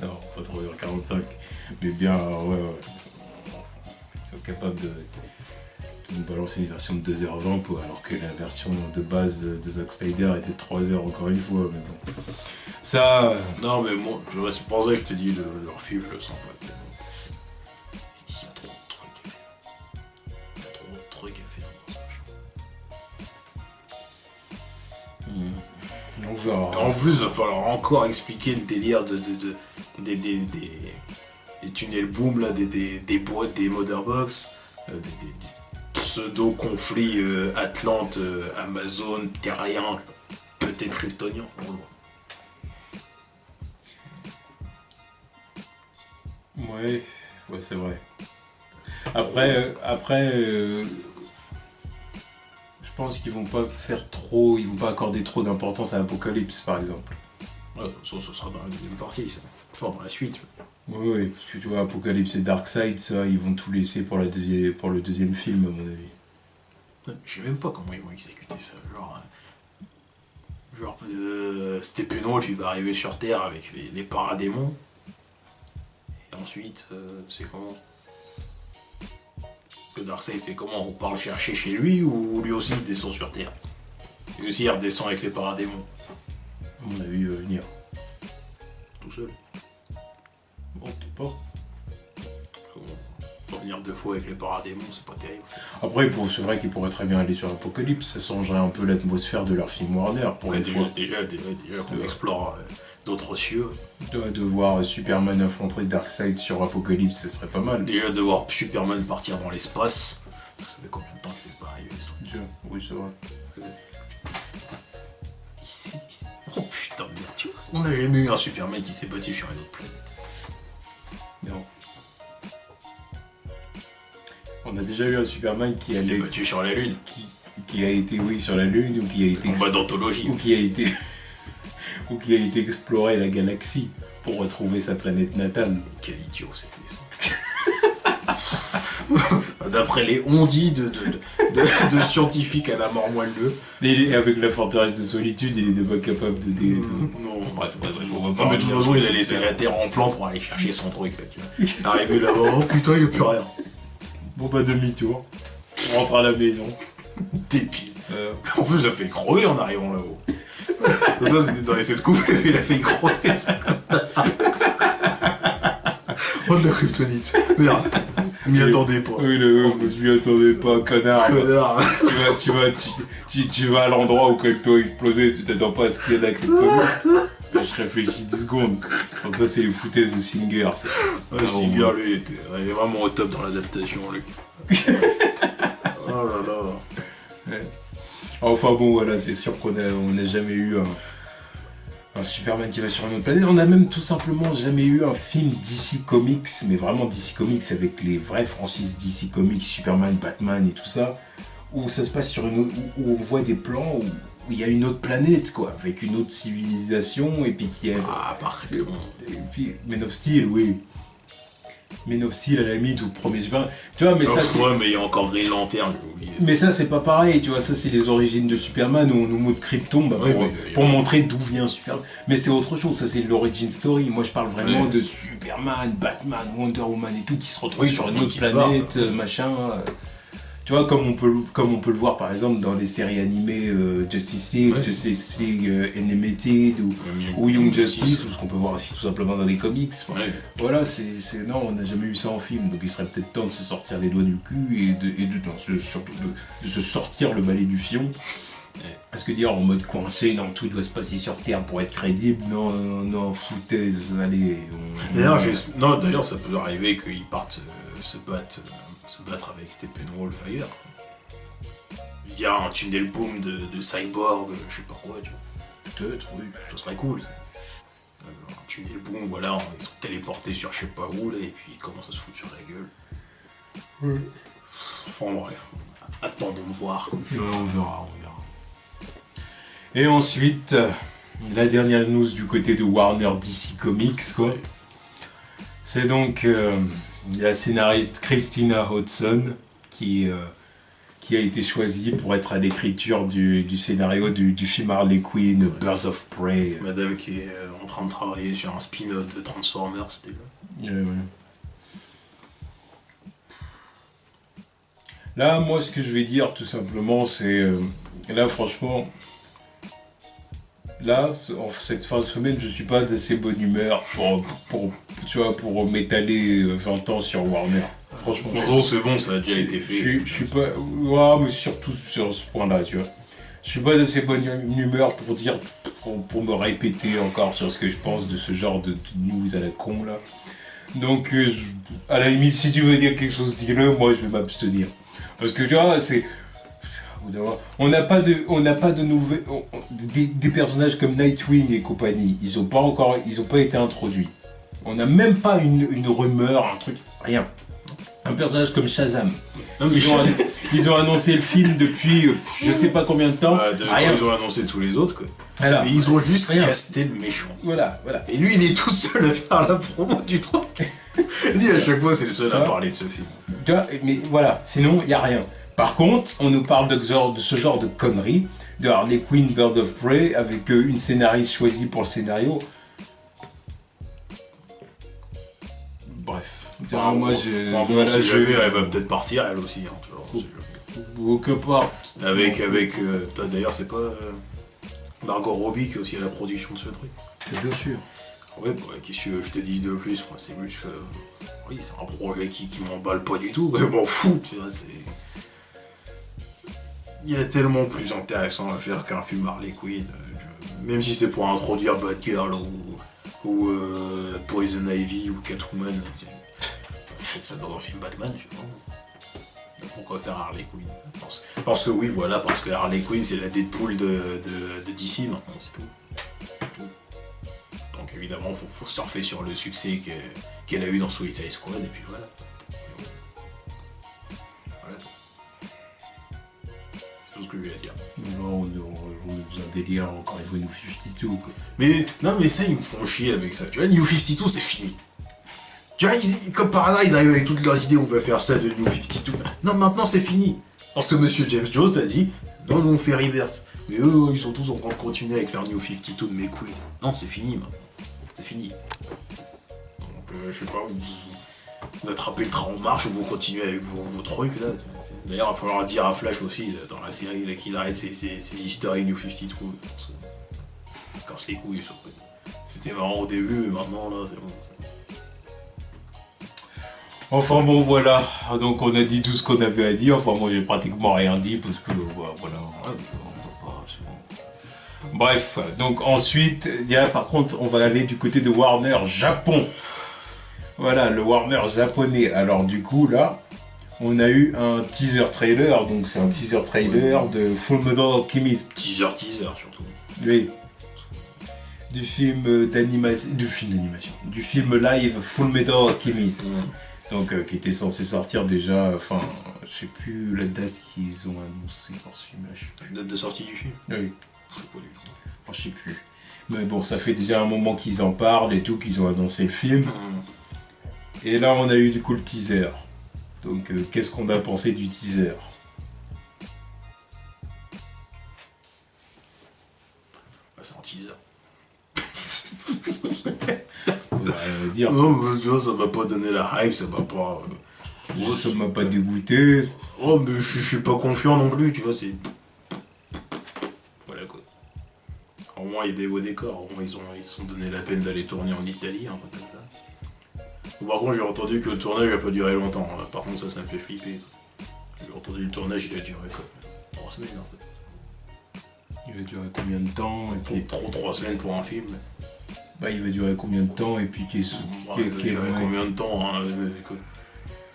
Non, pas 3h45. Mais bien, ouais. Ils sont capables de nous balancer une version de 2h20, alors que la version de base de Zack Snyder était de 3h encore une fois. Mais bon. Ça. Non, mais moi, c'est pour ça que je te dis, leur film, je le sens pas. Il y a trop de trucs à faire. Il y a trop de trucs à faire. On verra. Et en plus, il va falloir encore expliquer le délire des tunnels boom, là, des boîtes, des motherbox, des pseudo-conflits Atlante, Amazon, Terrien, peut-être Kryptonien, on va voir. Ouais, c'est vrai. Après, je pense qu'ils vont pas ils vont pas accorder trop d'importance à Apocalypse, par exemple. Ouais, ça sera dans la deuxième partie, ça. Enfin, dans la suite. Oui, parce que tu vois, Apocalypse et Darkseid, ça, ils vont tout laisser pour le deuxième film, à mon avis. Je sais même pas comment ils vont exécuter ça. Steppenwolf, il va arriver sur Terre avec les paradémons. ensuite, c'est comment? Que Darkseid, c'est comment? On part le chercher chez lui ou lui aussi il descend sur Terre? Lui aussi il redescend avec les paradémons. On a vu venir. Tout seul. Bon, peut-être pas. Revenir 2 fois avec les paradémons, c'est pas terrible. Après, c'est vrai qu'ils pourraient très bien aller sur Apocalypse, ça changerait un peu l'atmosphère de leur film Warner pour une fois. Déjà qu'on explore d'autres cieux. De voir Superman affronter Darkseid sur Apocalypse, ce serait pas mal. Déjà de voir Superman partir dans l'espace. Ça fait combien de temps que c'est pas arrivé ce truc? Oui, c'est vrai. Oh putain de merde, tu vois, on n'a jamais eu un Superman qui s'est battu sur une autre planète. Non. On a déjà eu un Superman qui s'est battu sur la Lune. Qui a été, oui, sur la Lune, ou qui a été... combat d'anthologie. Ou qui a été... ou qui a été explorer la galaxie pour retrouver sa planète natale. Quel idiot c'était ça. D'après les on-dit de scientifiques à la mort moelleux. Et avec la forteresse de solitude, il était pas capable de... Non, bref, je vois pas. Mais de toute façon, il a laissé la Terre en plan pour aller chercher son truc. Là, tu vois. Il est arrivé là-bas, oh putain, il n'y a plus rien. Bon bah demi-tour, on rentre à la maison. Débile. En plus, j'ai fait crever en arrivant là-haut. Ça, c'était dans les 7 coups, il a fait crever ça. Oh, de la kryptonite. Merde. Je m'y attendais pas. Oui, je m'y attendais pas, connard. Tu vas à l'endroit où Crypto a explosé, tu t'attends pas à ce qu'il y ait de la kryptonite. Je réfléchis 10 secondes. Donc ça, c'est les foutaises de Singer. Singer, lui, il est vraiment au top dans l'adaptation, lui. Oh là là. Ouais. Enfin bon, voilà, c'est sûr qu'on n'a jamais eu un Superman qui va sur une autre planète. On n'a même tout simplement jamais eu un film DC Comics, mais vraiment DC Comics avec les vraies franchises DC Comics, Superman, Batman et tout ça, où ça se passe sur où on voit des plans où il y a une autre planète, quoi, avec une autre civilisation, et puis qui a... Ah, parfait. Et puis, Man of Steel, oui. Man of Steel, à la limite, ou le premier Superman. Tu vois, mais ça, c'est... Ouais, mais il y a encore Green Lantern, j'ai oublié. Mais ça, c'est pas pareil, tu vois, ça, c'est les origines de Superman, où on nous montre Krypton, bah, pour montrer d'où vient Superman. Mais c'est autre chose, ça, c'est l'origin story. Moi, je parle vraiment de Superman, Batman, Wonder Woman et tout, qui se retrouvent sur une autre planète, machin... Tu vois, comme on peut le voir par exemple dans les séries animées Justice League, Justice League Unlimited ou Young Justice, ou ce qu'on peut voir aussi tout simplement dans les comics. Voilà, non, on n'a jamais eu ça en film, donc il serait peut-être temps de se sortir les doigts du cul surtout de se sortir le balai du fion. Parce que dire en mode coincé, non, tout doit se passer sur Terre pour être crédible, non, foutaise, allez. D'ailleurs, ça peut arriver qu'ils partent se battre avec Steppenwolf ailleurs. Il y a un tunnel boom de cyborg, je sais pas quoi, tu vois. Peut-être, oui, ça serait cool. Un tunnel boom, voilà, ils sont téléportés sur je sais pas où, là, et puis ils commencent à se foutre sur la gueule. Enfin bref, attendons de voir. On verra. Et ensuite, la dernière news du côté de Warner DC Comics, quoi. C'est donc la scénariste Christina Hodson qui a été choisie pour être à l'écriture du scénario du film Harley Quinn, Birds of Prey. Madame qui est en train de travailler sur un spin-off de Transformers, c'était là. Ouais. Là, moi, ce que je vais dire, tout simplement, c'est... là, franchement... Là, cette fin de semaine, je suis pas d'assez bonne humeur pour m'étaler 20 ans sur Warner. Franchement, c'est bon, ça a déjà été fait. Je suis pas... Ouais, mais surtout sur ce point-là, tu vois. Je suis pas d'assez bonne humeur pour me répéter encore sur ce que je pense de ce genre de news à la con, là. Donc, à la limite, si tu veux dire quelque chose, dis-le, moi, je vais m'abstenir. Parce que, tu vois, c'est... On n'a pas de nouvelles... Des personnages comme Nightwing et compagnie, ils ont pas été introduits. On n'a même pas une rumeur, un truc, rien. Un personnage comme Shazam. Ils ont annoncé le film depuis je sais pas combien de temps. Rien. Ils ont annoncé tous les autres, quoi. Alors, et ils ont juste casté le méchant. Voilà. Et lui, il est tout seul à faire la promo du truc. Il dit à chaque fois, c'est le seul à parler de ce film. Tu vois, mais voilà, sinon, il n'y a rien. Par contre, on nous parle de ce genre de conneries, de Harley Quinn, Bird of Prey, avec une scénariste choisie pour le scénario. Bref. Enfin, moi, on sait jamais, elle va peut-être partir elle aussi. Hein, tu vois, on sait jamais. Aucun part. Avec d'ailleurs, c'est pas Margot Robbie qui est aussi à la production de ce truc. Bien sûr. Ouais, bah, qu'est-ce que je te dise de plus? Moi, c'est juste que. Oui, c'est un projet qui m'emballe pas du tout, mais m'en fous, tu vois, c'est. Il y a tellement plus intéressant à faire qu'un film Harley Quinn. Même si c'est pour introduire Batgirl ou Poison Ivy ou Catwoman. Faites ça dans un film Batman, je sais pas. Pourquoi faire Harley Quinn? Parce que oui, voilà, parce que Harley Quinn c'est la Deadpool de DC maintenant, c'est tout. Donc évidemment, faut surfer sur le succès qu'elle a eu dans Suicide Squad, et puis voilà. Voilà. C'est tout ce que je voulais dire. Non, on est dans un délire, encore une fois, New 52, quoi. Mais non, mais ça, ils me font chier avec ça. Tu vois, New 52, c'est fini. Tu vois, comme par hasard, ils arrivent avec toutes leurs idées, on va faire ça de New 52. Non, maintenant, c'est fini. Parce que Monsieur James Jones a dit, non, on fait Rebirth. Mais eux, ils sont tous en train de continuer avec leur New 52 de mes couilles. Non, c'est fini, maintenant. C'est fini. Donc, je sais pas, vous attrapez le train en marche ou vous continuez avec vos trucs, là. D'ailleurs, il va falloir dire à Flash aussi, là, dans la série, là, qu'il arrête ses histoires New 52. Il casse les couilles, sur. C'était marrant au début, mais maintenant, là, c'est bon. Enfin bon, voilà. Donc on a dit tout ce qu'on avait à dire. Enfin, moi j'ai pratiquement rien dit parce que voilà. C'est bon. Bref, donc ensuite, par contre, on va aller du côté de Warner Japon. Voilà, le Warner japonais. Alors du coup, là, on a eu un teaser trailer. Donc c'est un teaser trailer de Fullmetal Alchemist. Teaser surtout. Oui. Du film d'animation. Du film live Fullmetal Alchemist. Donc, qui était censé sortir déjà, enfin, je sais plus la date qu'ils ont annoncé pour ce film-là, je sais plus. Date de sortie du film? Oui. Je sais pas du tout. Oh, je sais plus. Mais bon, ça fait déjà un moment qu'ils en parlent et tout, qu'ils ont annoncé le film. Et là, on a eu du coup le teaser. Donc, qu'est-ce qu'on a pensé du teaser? Bah, c'est un teaser. Dire. Non, mais tu vois, ça m'a pas donné la hype, ça m'a pas. Ça m'a pas dégoûté. Oh, mais je suis pas confiant non plus, tu vois, c'est. Voilà quoi. Au moins, il y a des beaux décors, au moins, ils se sont donné la peine d'aller tourner en Italie, un peu comme ça. Par contre, j'ai entendu que le tournage a pas duré longtemps, hein. Par contre, ça me fait flipper. J'ai entendu le tournage, il a duré quoi 3 semaines en fait. Il va durer combien de temps? Et trop 3 semaines pour un film. Bah, il va durer combien de temps et puis combien de temps hein, écoute.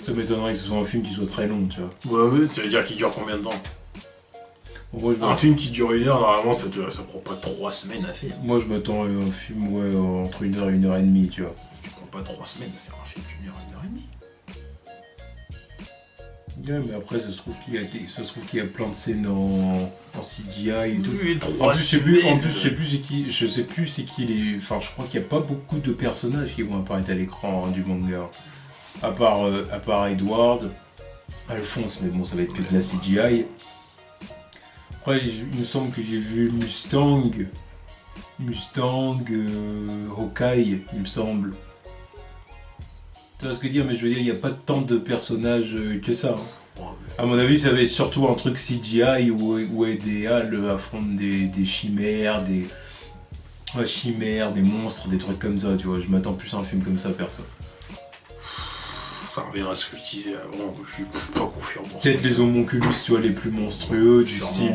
Ça m'étonnerait que ce soit un film qui soit très long, tu vois. Ouais, mais ça veut dire qu'il dure combien de temps? Moi, un film qui dure 1 heure, normalement, ça prend pas 3 semaines à faire. Moi, je m'attends à un film entre 1 heure et 1 heure et demie, tu vois. Tu prends pas 3 semaines à faire un film d'1 heure, 1 heure et demie. Ouais, mais après, ça se trouve qu'il y a plein de scènes en CGI et tout. Oui, En plus, je sais plus c'est qui les. Enfin, je crois qu'il n'y a pas beaucoup de personnages qui vont apparaître à l'écran du manga. À part Edward, Alphonse, mais bon, ça va être que de la CGI. Après, il me semble que j'ai vu Mustang, Hawkeye, il me semble. Tu vois ce que je veux dire, mais je veux dire, il n'y a pas tant de personnages que ça. Hein. À mon avis, ça va être surtout un truc CGI où EDA affronte des chimères, des monstres, des trucs comme ça, tu vois. Je m'attends plus à un film comme ça, perso. Ça revient à ce que je disais avant, je suis pas confiant pour ça. Peut-être les homonculus, tu vois, les plus monstrueux, du style.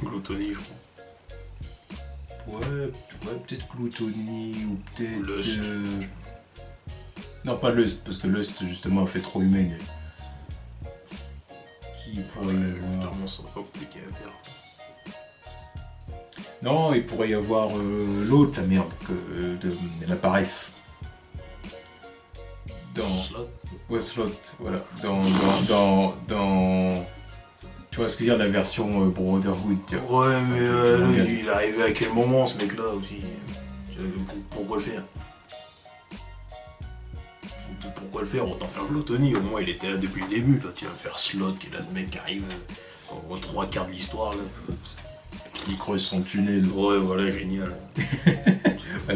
Gluttony, je crois. Ouais, peut-être Gluttony, ou peut-être. Lust. Non, pas Lust, parce que Lust, justement, fait trop humaine. Qui pourrait. Justement, ça va pas compliqué à faire. Non, il pourrait y avoir l'autre, la merde, la paresse. Slot. Ouais, Slot, voilà. Dans. Tu vois ce que je veux dire, la version Brotherhood. Ouais, mais il est arrivé à quel moment, ce mec-là, aussi? Pourquoi le faire? Pourquoi le faire? Autant faire Gluttony, au moins il était là depuis le début, là. Tu vas faire Slot, qui est là, le mec qui arrive aux 3 quarts de l'histoire, là. Il creuse son tunnel. Ouais, voilà, génial.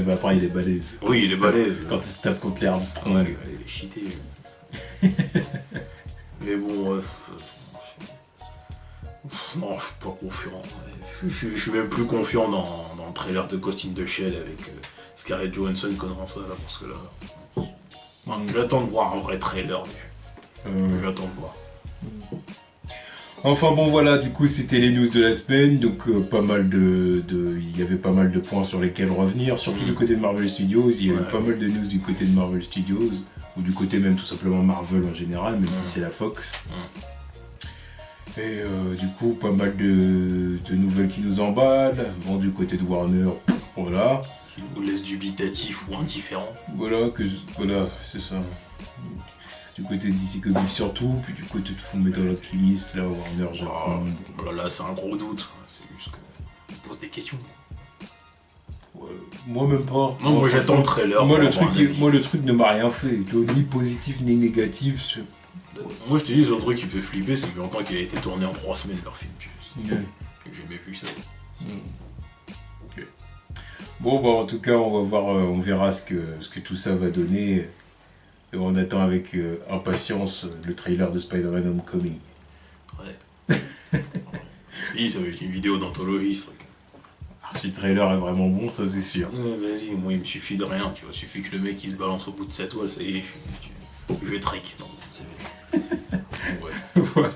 bah après, il est balèze. Oui, il est balèze. Quand il se tape contre les Armstrong. Ouais, il est cheaté. Mais bon, non, je suis pas confiant. Je suis même plus confiant dans le trailer de Ghost in the Shell avec Scarlett Johansson connaissant ça là, parce que là. J'attends de voir un vrai trailer. J'attends de voir. Enfin bon voilà, du coup c'était les news de la semaine, donc il y avait pas mal de points sur lesquels revenir, surtout du côté de Marvel Studios, il y a eu pas mal de news du côté de Marvel Studios, ou du côté même tout simplement Marvel en général, même si c'est la Fox. Et du coup pas mal de nouvelles qui nous emballent, bon du côté de Warner, voilà. Qui nous laisse dubitatif ou indifférent. Voilà, c'est ça. Du côté de DC Comics surtout, puis du côté de Fullmetal Alchemist, là, Warner Japon. Là, c'est un gros doute. C'est juste qu'on pose des questions. Ouais, moi même pas. Non, moi j'attends le trailer. Moi le truc ne m'a rien fait, ni positif ni négatif. Moi je te dis, le truc qui me fait flipper, c'est que j'entends qu'il a été tourné en 3 semaines leur film. J'ai jamais vu ça. Okay. Bon bah en tout cas on va voir, on verra ce que tout ça va donner. Et on attend avec impatience le trailer de Spider-Man Homecoming. Ouais. Oui, ça va être une vidéo d'anthologie ce truc. Si le trailer est vraiment bon, ça c'est sûr. Vas-y, moi il me suffit de rien, tu vois. Il suffit que le mec il se balance au bout de sa toile, ça y est, je vais trick. Ouais. Voilà.